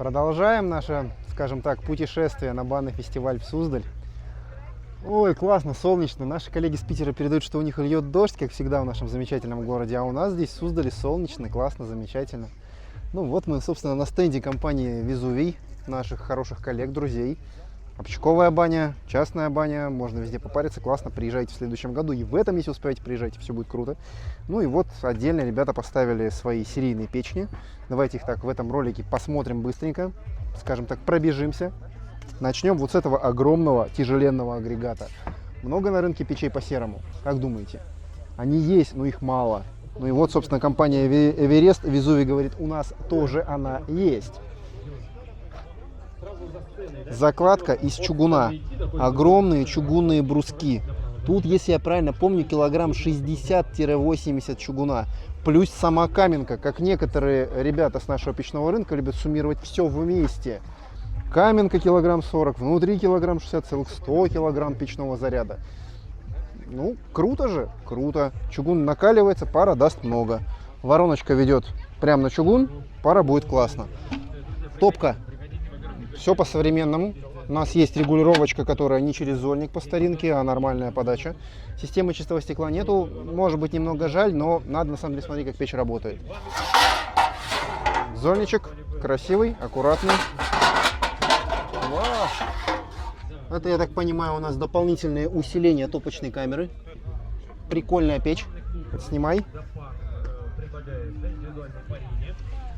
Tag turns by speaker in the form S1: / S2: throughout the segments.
S1: Продолжаем наше, скажем так, путешествие на банный фестиваль в Суздаль. Ой, классно, солнечно. Наши коллеги с Питера передают, что у них льет дождь, как всегда в нашем замечательном городе, а у нас здесь в Суздале солнечно, классно, замечательно. Ну вот мы, собственно, на стенде компании Везувий, наших хороших коллег, друзей. Общаковая баня, частная баня, можно везде попариться, классно, приезжайте в следующем году, и в этом, если успеете, приезжайте, все будет круто. Ну и вот отдельно ребята поставили свои серийные печни. Давайте их так в этом ролике посмотрим быстренько, скажем так, пробежимся. Начнем вот с этого огромного тяжеленного агрегата. Много на рынке печей по серому, как думаете? Они есть, но их мало. Ну и вот, собственно, компания Эверест, Везувий говорит, у нас тоже она есть. Закладка из чугуна. Огромные чугунные бруски. Тут, если я правильно помню, килограмм 60-80 чугуна. Плюс сама каменка, как некоторые ребята с нашего печного рынка любят суммировать все вместе. Каменка килограмм 40, внутри килограмм 60, целых 100 килограмм печного заряда. Ну, круто же, круто. Чугун накаливается, пара даст много. Вороночка ведет прямо на чугун, пара будет классно. Топка. Все по-современному. У нас есть регулировочка, которая не через зольник по старинке, а нормальная подача. Системы чистого стекла нету. Может быть, немного жаль, но надо на самом деле смотреть, как печь работает. Зольничек красивый, аккуратный. Вау. Это, я так понимаю, у нас дополнительное усиление топочной камеры. Прикольная печь. Снимай.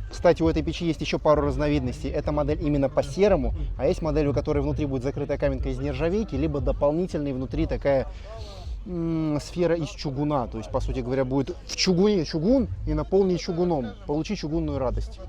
S1: Кстати, у этой печи есть еще пару разновидностей. Эта модель именно по серому, а есть модель, у которой внутри будет закрытая каменка из нержавейки, либо дополнительный внутри такая сфера из чугуна. То есть, по сути говоря, будет в чугуне чугун и наполнить чугуном. Получи чугунную радость.